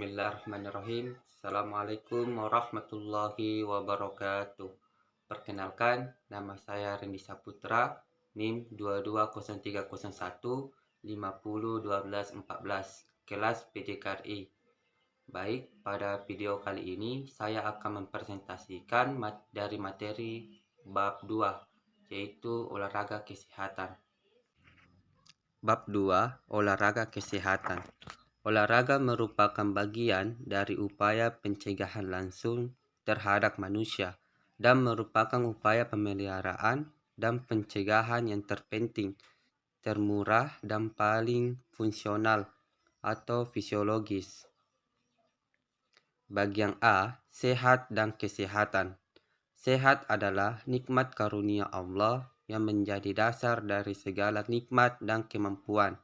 Bismillahirrahmanirrahim. Assalamualaikum warahmatullahi wabarakatuh. Perkenalkan, nama saya Rendi Saputra, NIM 220301 50 12 14, kelas PJKRI. Baik, pada video kali ini saya akan mempresentasikan dari materi bab 2, yaitu olahraga kesehatan. Bab 2, olahraga kesehatan. Olahraga merupakan bagian dari upaya pencegahan langsung terhadap manusia dan merupakan upaya pemeliharaan dan pencegahan yang terpenting, termurah, dan paling fungsional atau fisiologis. Bagian A, sehat dan kesehatan. Sehat adalah nikmat karunia Allah yang menjadi dasar dari segala nikmat dan kemampuan.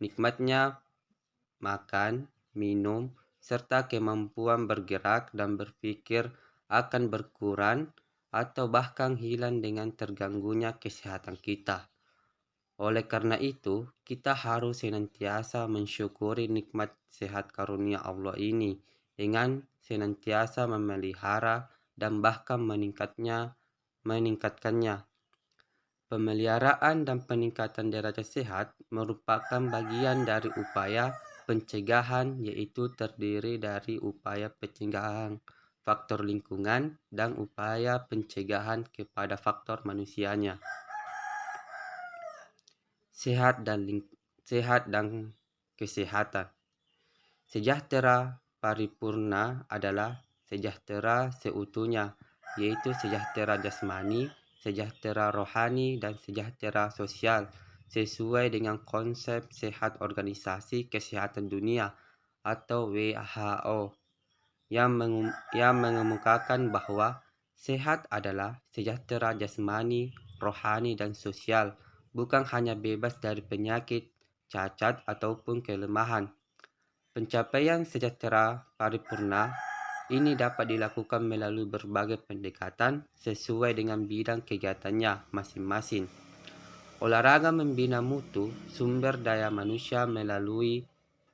Nikmatnya makan, minum, serta kemampuan bergerak dan berpikir akan berkurang atau bahkan hilang dengan terganggunya kesehatan kita. Oleh karena itu, kita harus senantiasa mensyukuri nikmat sehat karunia Allah ini dengan senantiasa memelihara dan bahkan meningkatkannya. Pemeliharaan dan peningkatan derajat sehat merupakan bagian dari upaya pencegahan, yaitu terdiri dari upaya pencegahan faktor lingkungan dan upaya pencegahan kepada faktor manusianya. Sehat dan kesehatan. Sejahtera paripurna adalah sejahtera seutuhnya, yaitu sejahtera jasmani, sejahtera rohani, dan sejahtera sosial, sesuai dengan konsep sehat Organisasi Kesehatan Dunia atau WHO yang mengemukakan bahwa sehat adalah sejahtera jasmani, rohani, dan sosial, bukan hanya bebas dari penyakit, cacat, ataupun kelemahan. Pencapaian sejahtera paripurna ini dapat dilakukan melalui berbagai pendekatan sesuai dengan bidang kegiatannya masing-masing. Olahraga membina mutu sumber daya manusia melalui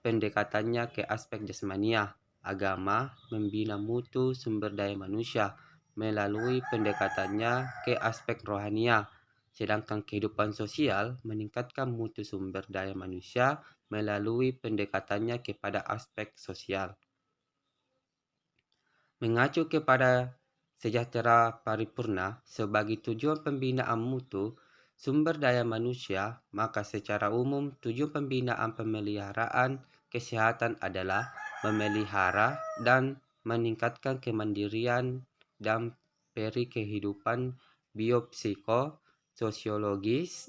pendekatannya ke aspek jasmania. Agama membina mutu sumber daya manusia melalui pendekatannya ke aspek rohania. Sedangkan kehidupan sosial meningkatkan mutu sumber daya manusia melalui pendekatannya kepada aspek sosial. Mengacu kepada sejahtera paripurna sebagai tujuan pembinaan mutu sumber daya manusia, maka secara umum tujuan pembinaan pemeliharaan kesehatan adalah memelihara dan meningkatkan kemandirian dan kehidupan biopsiko-sosiologis,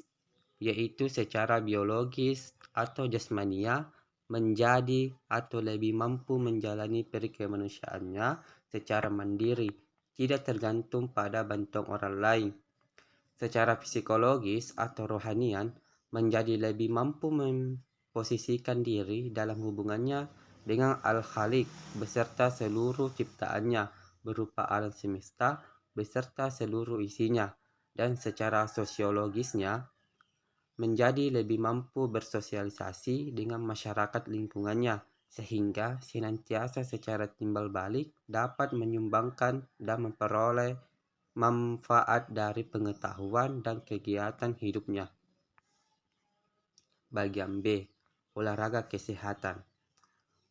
yaitu secara biologis atau jasmania menjadi atau lebih mampu menjalani kemanusiaannya secara mandiri, tidak tergantung pada bantuan orang lain. Secara psikologis atau rohanian menjadi lebih mampu memposisikan diri dalam hubungannya dengan Al-Khaliq beserta seluruh ciptaannya berupa alam semesta beserta seluruh isinya, dan secara sosiologisnya menjadi lebih mampu bersosialisasi dengan masyarakat lingkungannya sehingga senantiasa secara timbal balik dapat menyumbangkan dan memperoleh manfaat dari pengetahuan dan kegiatan hidupnya. Bagian B, olahraga kesehatan.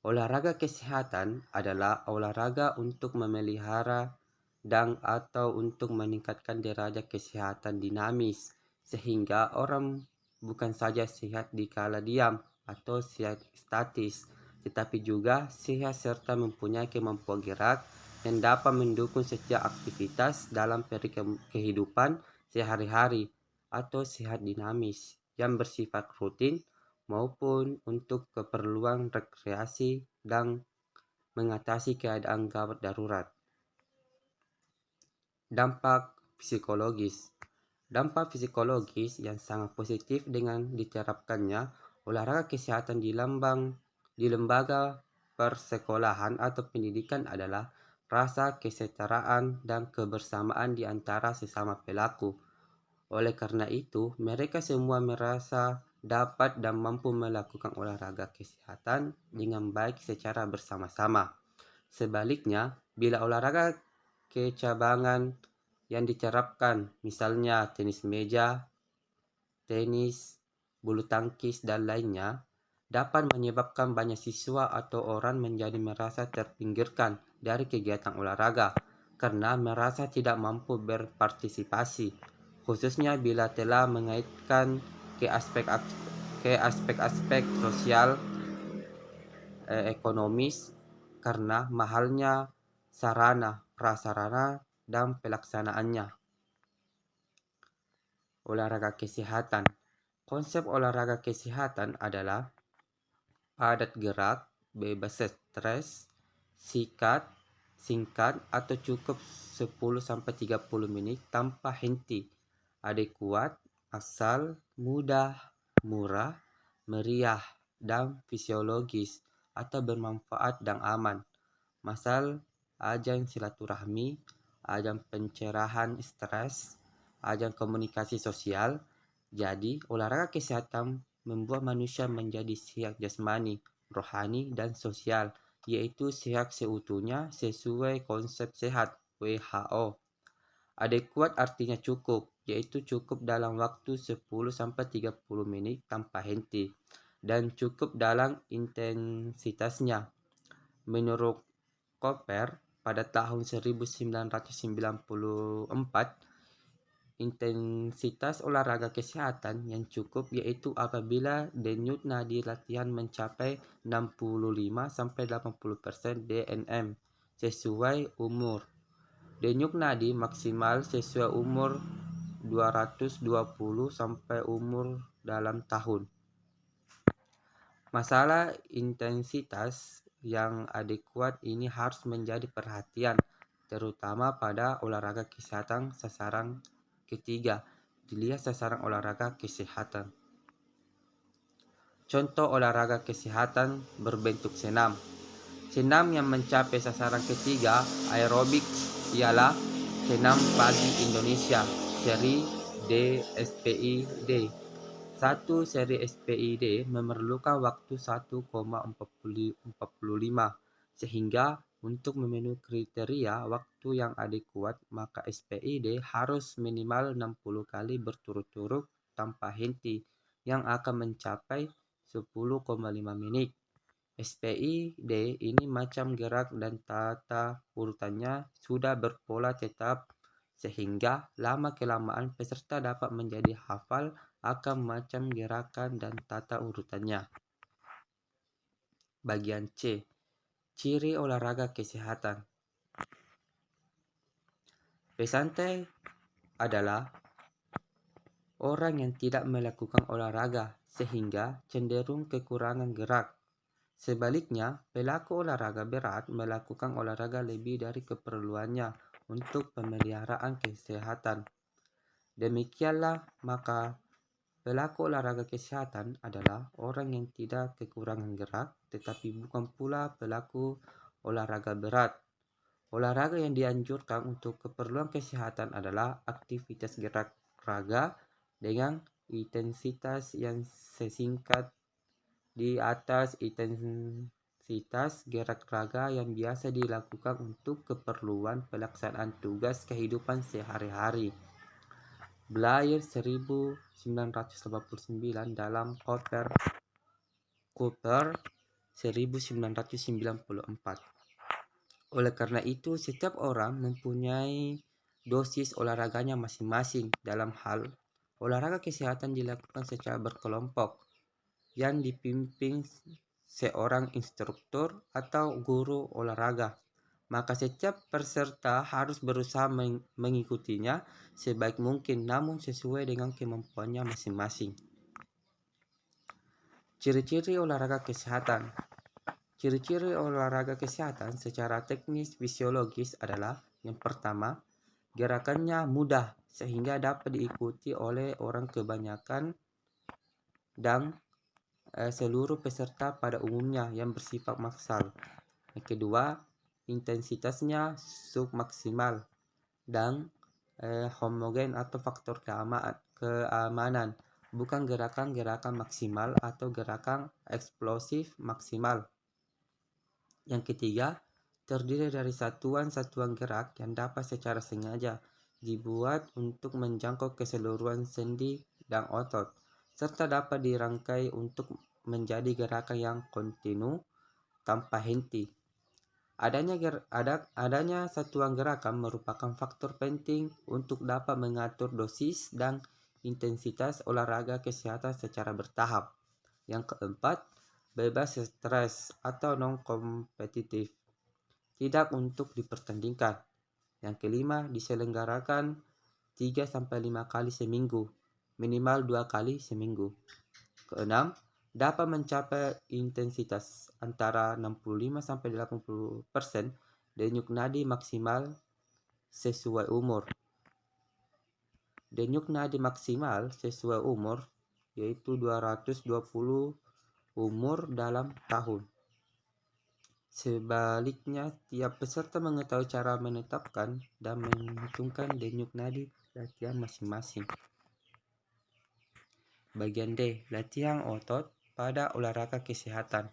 Olahraga kesehatan adalah olahraga untuk memelihara dan atau untuk meningkatkan derajat kesehatan dinamis sehingga orang bukan saja sehat di kala diam atau sehat statis, tetapi juga sehat serta mempunyai kemampuan gerak yang dapat mendukung setiap aktivitas dalam kehidupan sehari-hari atau sehat dinamis yang bersifat rutin maupun untuk keperluan rekreasi dan mengatasi keadaan gawat darurat. Dampak psikologis. Dampak psikologis yang sangat positif dengan diterapkannya olahraga kesehatan di lembaga persekolahan atau pendidikan adalah rasa kesetaraan dan kebersamaan di antara sesama pelaku. Oleh karena itu, mereka semua merasa dapat dan mampu melakukan olahraga kesehatan dengan baik secara bersama-sama. Sebaliknya, bila olahraga kecabangan yang diterapkan, misalnya tenis meja, tenis, bulu tangkis, dan lainnya, dapat menyebabkan banyak siswa atau orang menjadi merasa terpinggirkan dari kegiatan olahraga karena merasa tidak mampu berpartisipasi, khususnya bila telah mengaitkan ke aspek-aspek sosial, ekonomis, karena mahalnya sarana, prasarana, dan pelaksanaannya. Olahraga kesehatan. Konsep olahraga kesehatan adalah padat gerak, bebas stres, singkat atau cukup 10-30 menit tanpa henti, adekuat, asal, mudah, murah, meriah, dan fisiologis atau bermanfaat dan aman. Masal ajang silaturahmi, ajang pencerahan stres, ajang komunikasi sosial. Jadi, olahraga kesehatan membuat manusia menjadi sehat jasmani, rohani, dan sosial, yaitu sehat seutuhnya sesuai konsep sehat WHO. Adekuat artinya cukup, yaitu cukup dalam waktu 10-30 menit tanpa henti, dan cukup dalam intensitasnya. Menurut Koper, pada tahun 1994, intensitas olahraga kesehatan yang cukup yaitu apabila denyut nadi latihan mencapai 65-80% DNM sesuai umur. Denyut nadi maksimal sesuai umur 220 sampai umur dalam tahun. Masalah intensitas yang adekuat ini harus menjadi perhatian, terutama pada olahraga kesehatan sasaran ketiga. Dilihat sasaran olahraga kesehatan. Contoh olahraga kesehatan berbentuk senam. Senam yang mencapai sasaran ketiga aerobik ialah senam pagi Indonesia, seri DSPID. Satu seri SPID memerlukan waktu 1,45 sehingga untuk memenuhi kriteria waktu yang adekuat maka SPID harus minimal 60 kali berturut-turut tanpa henti yang akan mencapai 10,5 menit. SPID ini macam gerak dan tata urutannya sudah berpola tetap sehingga lama-kelamaan peserta dapat menjadi hafal akan macam gerakan dan tata urutannya. Bagian C. Ciri olahraga kesehatan. Pesantai adalah orang yang tidak melakukan olahraga sehingga cenderung kekurangan gerak. Sebaliknya, pelaku olahraga berat melakukan olahraga lebih dari keperluannya untuk pemeliharaan kesehatan. Demikianlah, maka pelaku olahraga kesehatan adalah orang yang tidak kekurangan gerak, tetapi bukan pula pelaku olahraga berat. Olahraga yang dianjurkan untuk keperluan kesehatan adalah aktivitas gerak raga dengan intensitas yang sesingkat di atas intensitas gerak raga yang biasa dilakukan untuk keperluan pelaksanaan tugas kehidupan sehari-hari. Blair 1989 dalam Cooper 1994. Oleh karena itu, setiap orang mempunyai dosis olahraganya masing-masing. Dalam hal olahraga kesehatan dilakukan secara berkelompok yang dipimpin seorang instruktur atau guru olahraga, maka setiap peserta harus berusaha mengikutinya sebaik mungkin namun sesuai dengan kemampuannya masing-masing. Ciri-ciri olahraga kesehatan. Ciri-ciri olahraga kesehatan secara teknis fisiologis adalah yang pertama, gerakannya mudah sehingga dapat diikuti oleh orang kebanyakan dan seluruh peserta pada umumnya yang bersifat maksal. Yang kedua, intensitasnya submaksimal dan homogen atau faktor keamanan bukan gerakan-gerakan maksimal atau gerakan eksplosif maksimal. Yang ketiga, terdiri dari satuan-satuan gerak yang dapat secara sengaja dibuat untuk menjangkau keseluruhan sendi dan otot, serta dapat dirangkai untuk menjadi gerakan yang kontinu tanpa henti. Adanya satuan gerakan merupakan faktor penting untuk dapat mengatur dosis dan intensitas olahraga kesehatan secara bertahap. Yang keempat, bebas stres atau non-kompetitif, tidak untuk dipertandingkan. Yang kelima, diselenggarakan 3-5 kali seminggu, minimal 2 kali seminggu. Keenam, dapat mencapai intensitas antara 65-80% denyut nadi maksimal sesuai umur. Denyut nadi maksimal sesuai umur yaitu 220 umur dalam tahun. Sebaliknya, tiap peserta mengetahui cara menetapkan dan menghitungkan denyut nadi latihan masing-masing. Bagian D. Latihan otot pada olahraga kesehatan.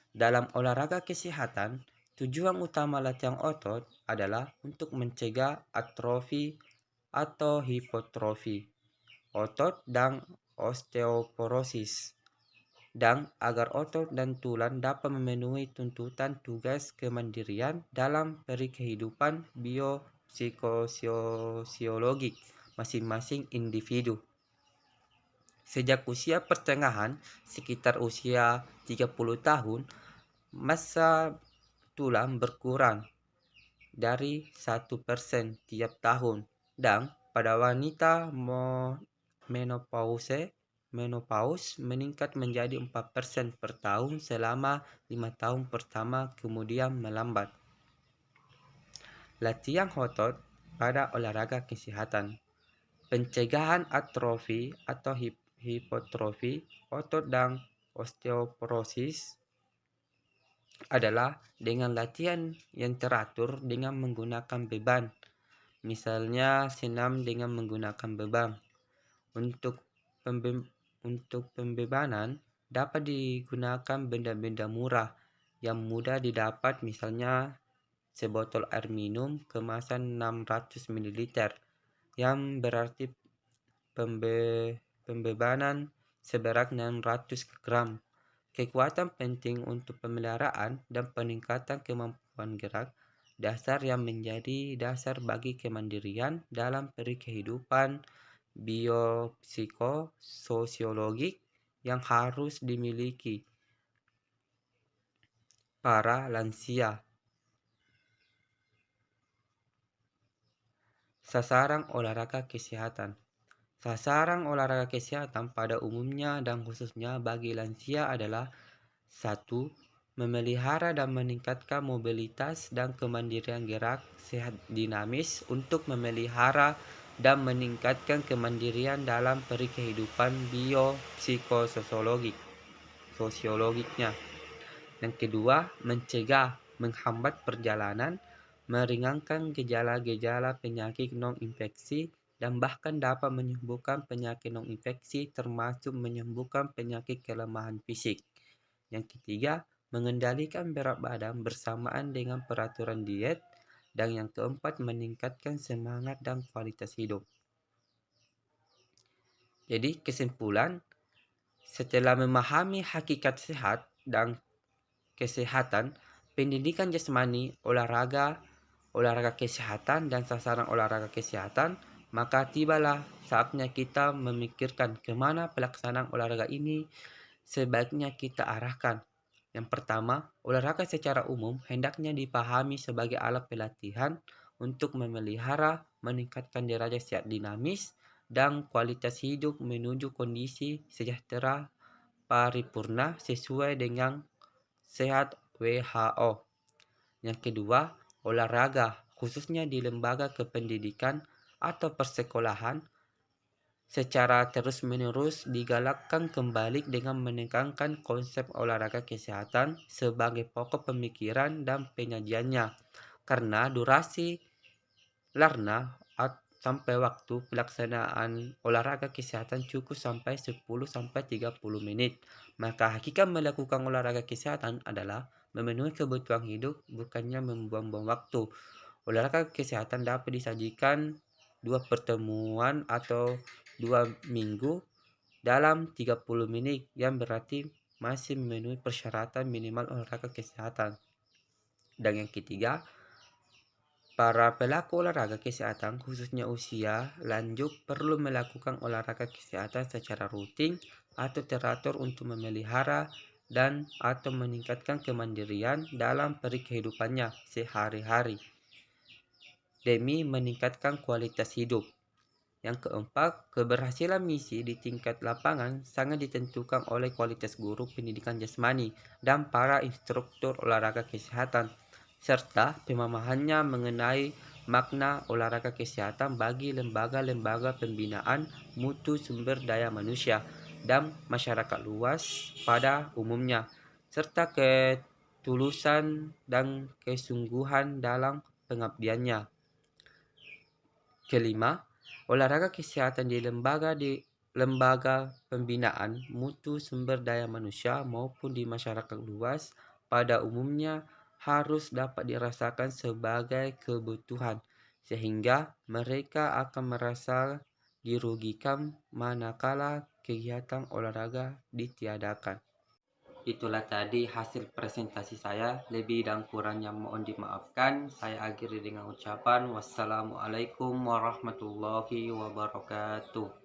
Dalam olahraga kesehatan, tujuan utama latihan otot adalah untuk mencegah atrofi atau hipotrofi otot dan osteoporosis, dan agar otot dan tulang dapat memenuhi tuntutan tugas kemandirian dalam perikehidupan biopsikososiologik masing-masing individu. Sejak usia pertengahan, sekitar usia 30 tahun, massa tulang berkurang dari 1% tiap tahun, dan pada wanita menopause meningkat menjadi 4% per tahun selama 5 tahun pertama, kemudian melambat. Latihan otot pada olahraga kesehatan. Pencegahan atrofi atau hipotrofi otot dan osteoporosis adalah dengan latihan yang teratur dengan menggunakan beban. Misalnya senam dengan menggunakan beban. Untuk pembebanan dapat digunakan benda-benda murah yang mudah didapat, misalnya sebotol air minum kemasan 600 ml yang berarti pembebanan seberat 600 gram. Kekuatan penting untuk pemeliharaan dan peningkatan kemampuan gerak dasar yang menjadi dasar bagi kemandirian dalam kehidupan biopsikososiologik yang harus dimiliki para lansia. Sasaran olahraga kesehatan. Sasaran olahraga kesehatan pada umumnya dan khususnya bagi lansia adalah 1. Memelihara dan meningkatkan mobilitas dan kemandirian gerak sehat dinamis untuk memelihara dan meningkatkan kemandirian dalam kehidupan biopsikososiologiknya. Yang kedua, mencegah, menghambat perjalanan, meringankan gejala-gejala penyakit non-infeksi, dan bahkan dapat menyembuhkan penyakit non-infeksi termasuk menyembuhkan penyakit kelemahan fisik. Yang ketiga, mengendalikan berat badan bersamaan dengan peraturan diet. Dan yang keempat, meningkatkan semangat dan kualitas hidup. Jadi kesimpulan, setelah memahami hakikat sehat dan kesehatan, pendidikan jasmani, olahraga kesehatan, dan sasaran olahraga kesehatan, maka tibalah saatnya kita memikirkan kemana pelaksanaan olahraga ini sebaiknya kita arahkan. Yang pertama, olahraga secara umum hendaknya dipahami sebagai alat pelatihan untuk memelihara, meningkatkan derajat sehat dinamis, dan kualitas hidup menuju kondisi sejahtera paripurna sesuai dengan sehat WHO. Yang kedua, olahraga, khususnya di lembaga kependidikan atau persekolahan, secara terus-menerus digalakkan kembali dengan menekankan konsep olahraga kesehatan sebagai pokok pemikiran dan penyajiannya, karena durasi larna sampai waktu pelaksanaan olahraga kesehatan cukup sampai 10-30 menit. Maka hakikat melakukan olahraga kesehatan adalah memenuhi kebutuhan hidup, bukannya membuang-buang waktu. Olahraga kesehatan dapat disajikan 2 pertemuan atau 2 minggu dalam 30 menit, yang berarti masih memenuhi persyaratan minimal olahraga kesehatan. Dan yang ketiga, para pelaku olahraga kesehatan khususnya usia lanjut perlu melakukan olahraga kesehatan secara rutin atau teratur untuk memelihara dan atau meningkatkan kemandirian dalam kehidupannya sehari-hari demi meningkatkan kualitas hidup. Yang keempat, keberhasilan misi di tingkat lapangan sangat ditentukan oleh kualitas guru pendidikan jasmani dan para instruktur olahraga kesehatan, serta pemahamannya mengenai makna olahraga kesehatan bagi lembaga-lembaga pembinaan mutu sumber daya manusia dan masyarakat luas pada umumnya, serta ketulusan dan kesungguhan dalam pengabdiannya. Kelima, olahraga kesehatan di lembaga pembinaan mutu sumber daya manusia maupun di masyarakat luas pada umumnya harus dapat dirasakan sebagai kebutuhan, sehingga mereka akan merasa dirugikan manakala kegiatan olahraga ditiadakan. Itulah tadi hasil presentasi saya. Lebih dan kurangnya mohon dimaafkan. Saya akhiri dengan ucapan wassalamualaikum warahmatullahi wabarakatuh.